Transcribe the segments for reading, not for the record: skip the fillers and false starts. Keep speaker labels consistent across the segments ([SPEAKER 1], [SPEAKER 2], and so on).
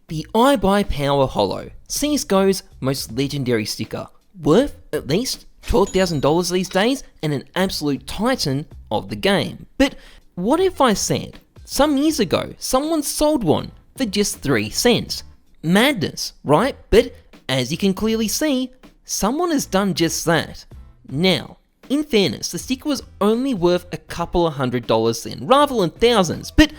[SPEAKER 1] The iBUYPOWER HOLO, CSGO's most legendary sticker, worth at least $12,000 these days and an absolute titan of the game. But what if I said, some years ago, someone sold one for just 3 cents? Madness, right? But as you can clearly see, someone has done just that. Now, in fairness, the sticker was only worth a couple of $100s then, rather than thousands, but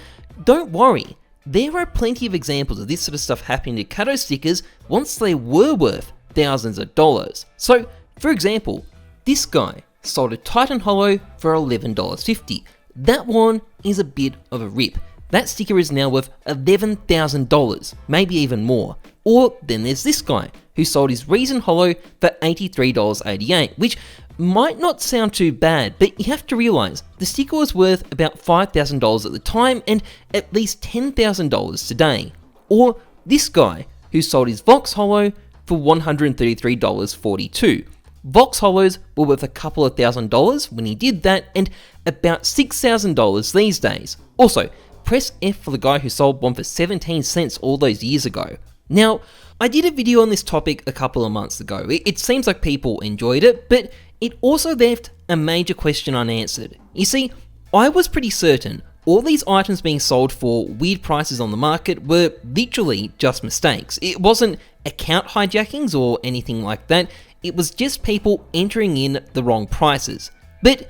[SPEAKER 1] don't worry, there are plenty of examples of this sort of stuff happening to Kato stickers once they were worth thousands of dollars. So, for example, this guy sold a Titan Holo for $11.50. That one is a bit of a rip. That sticker is now worth $11,000, maybe even more. Or then there's this guy who sold his Reason Holo for $83.88, which might not sound too bad, but you have to realize the sticker was worth about $5,000 at the time and at least $10,000 today. Or this guy who sold his Vox Holo for $133.42. Vox Holos were worth a couple of $1,000s when he did that and about $6,000 these days. Also, press F for the guy who sold one for 17 cents all those years ago. Now, I did a video on this topic a couple of months ago. It seems like people enjoyed it, but it also left a major question unanswered. You see, I was pretty certain all these items being sold for weird prices on the market were literally just mistakes. It wasn't account hijackings or anything like that. It was just people entering in the wrong prices. But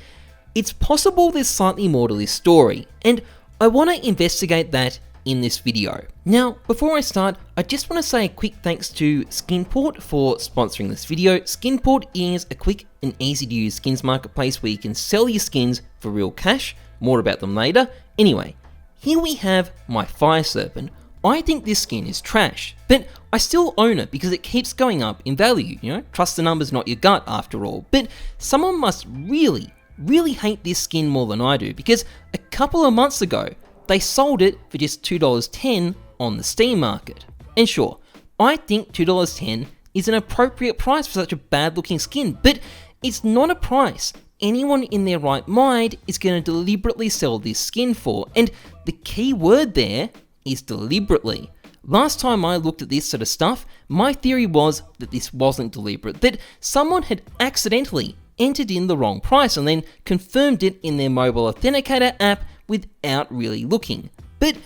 [SPEAKER 1] it's possible there's slightly more to this story, and I want to investigate that in this video. Now, before I start, I just want to say a quick thanks to Skinport for sponsoring this video. Skinport is a quick and easy to use skins marketplace where you can sell your skins for real cash. More about them later. Anyway, here we have my Fire Serpent. I think this skin is trash, but I still own it because it keeps going up in value, trust the numbers, not your gut after all. But someone must really hate this skin more than I do, because a couple of months ago, they sold it for just $2.10 on the Steam market. And sure, I think $2.10 is an appropriate price for such a bad looking skin, but it's not a price anyone in their right mind is going to deliberately sell this skin for, and the key word there is deliberately. Last time I looked at this sort of stuff, my theory was that this wasn't deliberate, that someone had accidentally entered in the wrong price and then confirmed it in their mobile authenticator app without really looking. But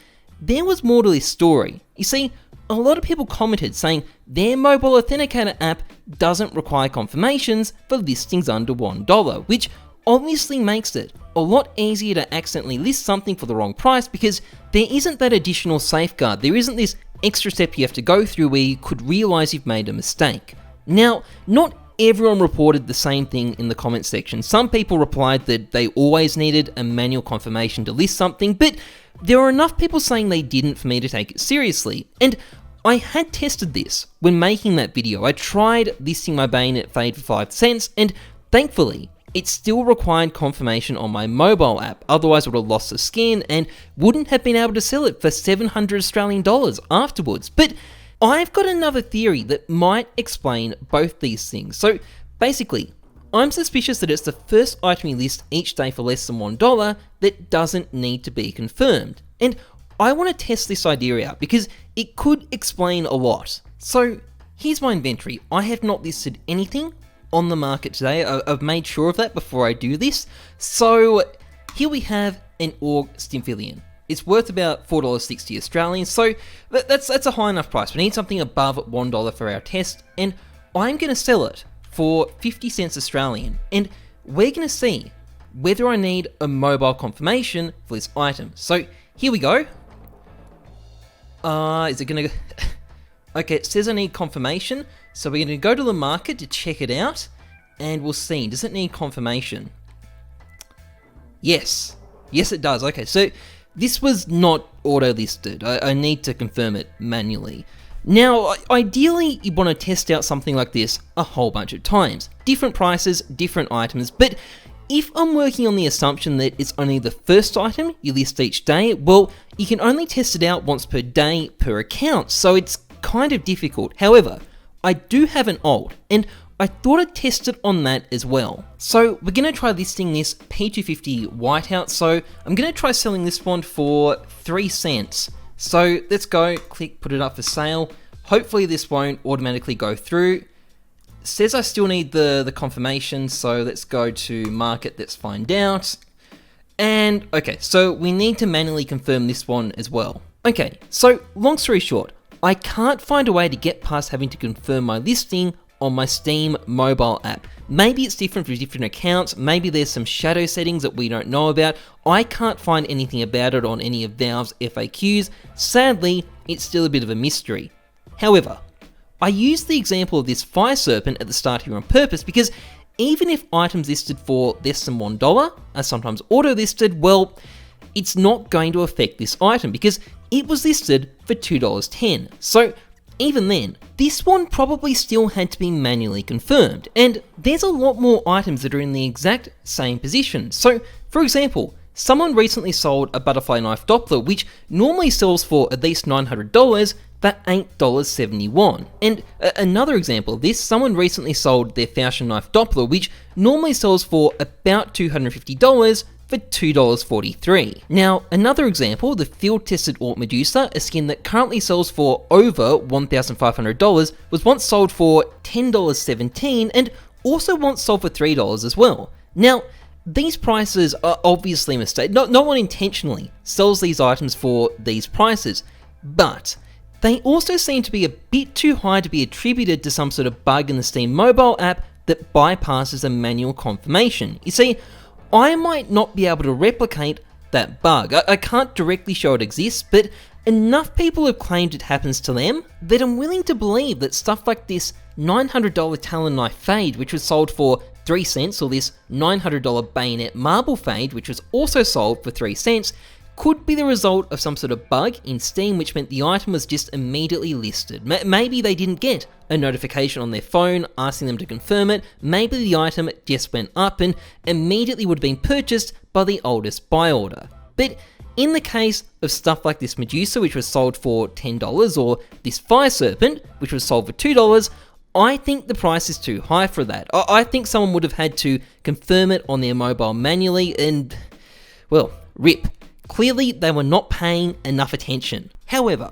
[SPEAKER 1] there was more to this story. You see, a lot of people commented saying their mobile authenticator app doesn't require confirmations for listings under $1, which obviously makes it a lot easier to accidentally list something for the wrong price because there isn't that additional safeguard. There isn't this extra step you have to go through where you could realize you've made a mistake. Now, not everyone reported the same thing in the comment section. Some people replied that they always needed a manual confirmation to list something, but there are enough people saying they didn't for me to take it seriously. And I had tested this when making that video. I tried listing my Bayonet Fade for 5 cents, and thankfully, it still required confirmation on my mobile app, otherwise I would have lost the skin and wouldn't have been able to sell it for 700 Australian dollars afterwards. But I've got another theory that might explain both these things. So basically, I'm suspicious that it's the first item you list each day for less than $1 that doesn't need to be confirmed. And I want to test this idea out because it could explain a lot. So here's my inventory. I have not listed anything on the market today. I've made sure of that before I do this. So here we have an Org Stymphalion. It's worth about $4.60 Australian, so that's a high enough price. We need something above $1 for our test, and I'm going to sell it for 50 cents Australian, and we're going to see whether I need a mobile confirmation for this item. So here we go. Is it going to... Okay, it says I need confirmation, so we're going to go to the market to check it out, and we'll see. Does it need confirmation? Yes. Yes, it does. Okay, so this was not auto-listed. I need to confirm it manually. Now, ideally, you want to test out something like this a whole bunch of times. Different prices, different items, but if I'm working on the assumption that it's only the first item you list each day, well, you can only test it out once per day per account, so it's kind of difficult. However, I do have an alt, and I thought I'd test it on that as well. So we're going to try listing this P250 whiteout, so I'm going to try selling this one for 3 cents. So let's go, click put it up for sale. Hopefully this won't automatically go through. Says I still need the confirmation, so let's go to market, let's find out. And okay, so we need to manually confirm this one as well. Okay, so long story short, I can't find a way to get past having to confirm my listing on my Steam mobile app. Maybe it's different for different accounts, maybe there's some shadow settings that we don't know about. I can't find anything about it on any of Valve's FAQs. Sadly, it's still a bit of a mystery. However, I used the example of this fire serpent at the start here on purpose because even if items listed for less than $1 are sometimes auto-listed, well, it's not going to affect this item because it was listed for $2.10. So even then, this one probably still had to be manually confirmed, and there's a lot more items that are in the exact same position. So for example, someone recently sold a butterfly knife Doppler, which normally sells for at least $900, for $8.71. And another example of this, someone recently sold their Falchion knife Doppler, which normally sells for about $250, for $2.43. Now, another example, the field-tested Orc Medusa, a skin that currently sells for over $1,500, was once sold for $10.17 and also once sold for $3 as well. Now, these prices are obviously a mistake. No one intentionally sells these items for these prices, but they also seem to be a bit too high to be attributed to some sort of bug in the Steam mobile app that bypasses a manual confirmation. You see, I might not be able to replicate that bug. I can't directly show it exists, but enough people have claimed it happens to them that I'm willing to believe that stuff like this $900 Talon Knife Fade, which was sold for 3 cents, or this $900 Bayonet Marble Fade, which was also sold for 3 cents, could be the result of some sort of bug in Steam which meant the item was just immediately listed. Maybe they didn't get a notification on their phone asking them to confirm it, maybe the item just went up and immediately would have been purchased by the oldest buy order. But in the case of stuff like this Medusa, which was sold for $10, or this Fire Serpent, which was sold for $2, I think the price is too high for that. I think someone would have had to confirm it on their mobile manually and, well, rip. Clearly, they were not paying enough attention. However,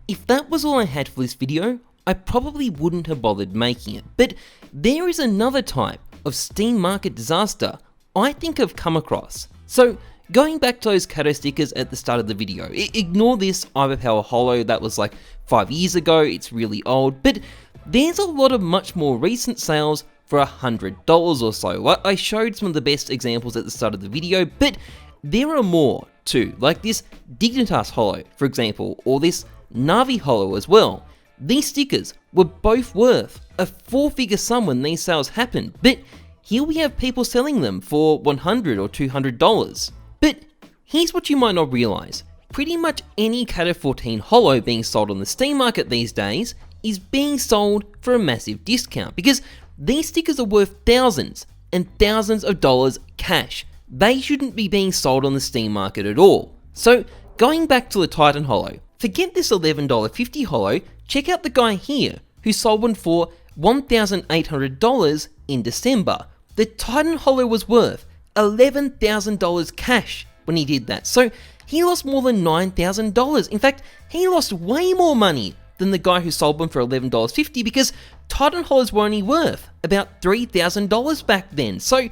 [SPEAKER 1] if that was all I had for this video, I probably wouldn't have bothered making it. But there is another type of Steam market disaster I think I've come across. So, going back to those Kato stickers at the start of the video, ignore this iBUYPOWER Holo that was like 5 years ago, it's really old, but there's a lot of much more recent sales for $100 or so. I showed some of the best examples at the start of the video, but there are more too, like this Dignitas Holo, for example, or this Navi Holo as well. These stickers were both worth a 4-figure sum when these sales happened, but here we have people selling them for $100 or $200. But here's what you might not realize. Pretty much any Kato 14 Holo being sold on the Steam market these days is being sold for a massive discount, because these stickers are worth thousands and thousands of dollars cash. They shouldn't be being sold on the Steam market at all. So going back to the Titan Holo, forget this $11.50 Holo, check out the guy here who sold one for $1,800 in December. The Titan Holo was worth $11,000 cash when he did that, so he lost more than $9,000. In fact, he lost way more money than the guy who sold one for $11.50 because Titan Holos were only worth about $3,000 back then. So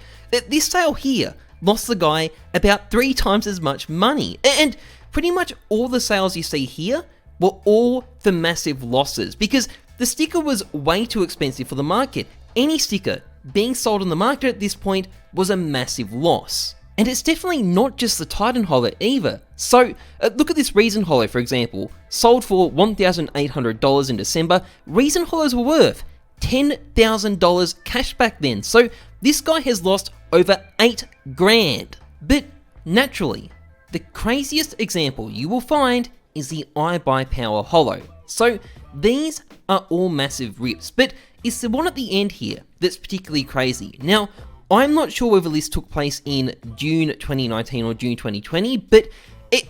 [SPEAKER 1] this sale here lost the guy about 3 times as much money. And pretty much all the sales you see here were all for massive losses because the sticker was way too expensive for the market. Any sticker being sold on the market at this point was a massive loss. And it's definitely not just the Titan Holo either. So look at this Reason Holo, for example, sold for $1,800 in December. Reason Holos were worth $10,000 cash back then. So this guy has lost over $8,000. But naturally, the craziest example you will find is the iBUYPOWER Holo. So these are all massive rips, but it's the one at the end here that's particularly crazy. Now, I'm not sure whether this took place in June 2019 or June 2020, but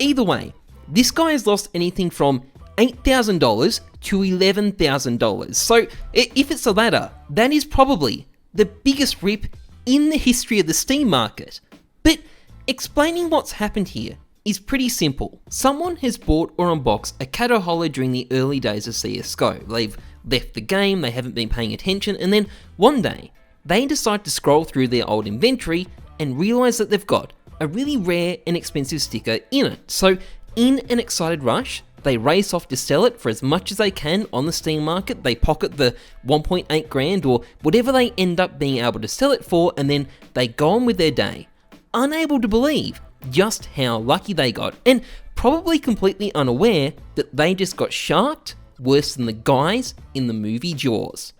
[SPEAKER 1] either way, this guy has lost anything from $8,000 to $11,000. So if it's the latter, that is probably the biggest rip in the history of the Steam market. But explaining what's happened here is pretty simple. Someone has bought or unboxed a Kato Holo during the early days of CSGO. They've left the game, they haven't been paying attention, and then one day, they decide to scroll through their old inventory and realise that they've got a really rare and expensive sticker in it. So in an excited rush, they race off to sell it for as much as they can on the Steam market. They pocket the 1.8 grand or whatever they end up being able to sell it for, and then they go on with their day, unable to believe just how lucky they got, and probably completely unaware that they just got sharked worse than the guys in the movie Jaws.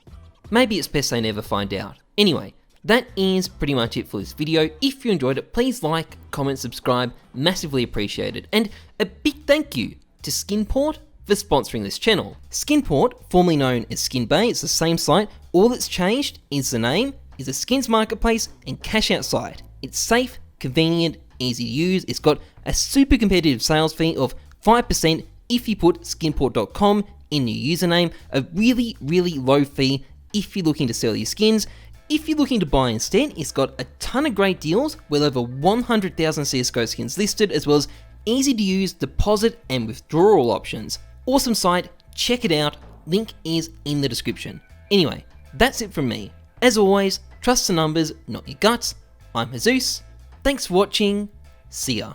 [SPEAKER 1] Maybe it's best they never find out. Anyway, that is pretty much it for this video. If you enjoyed it, please like, comment, subscribe, massively appreciated. And a big thank you to Skinport for sponsoring this channel. Skinport, formerly known as SkinBay, it's the same site. All that's changed is the name, is a skins marketplace and cash out site. It's safe, convenient, easy to use. It's got a super competitive sales fee of 5% if you put skinport.com in your username, a really, really low fee if you're looking to sell your skins. If you're looking to buy instead, it's got a ton of great deals with over 100,000 CSGO skins listed, as well as easy to use deposit and withdrawal options. Awesome site, check it out, link is in the description. Anyway, that's it from me. As always, trust the numbers, not your guts. I'm Heyzeus, thanks for watching, see ya.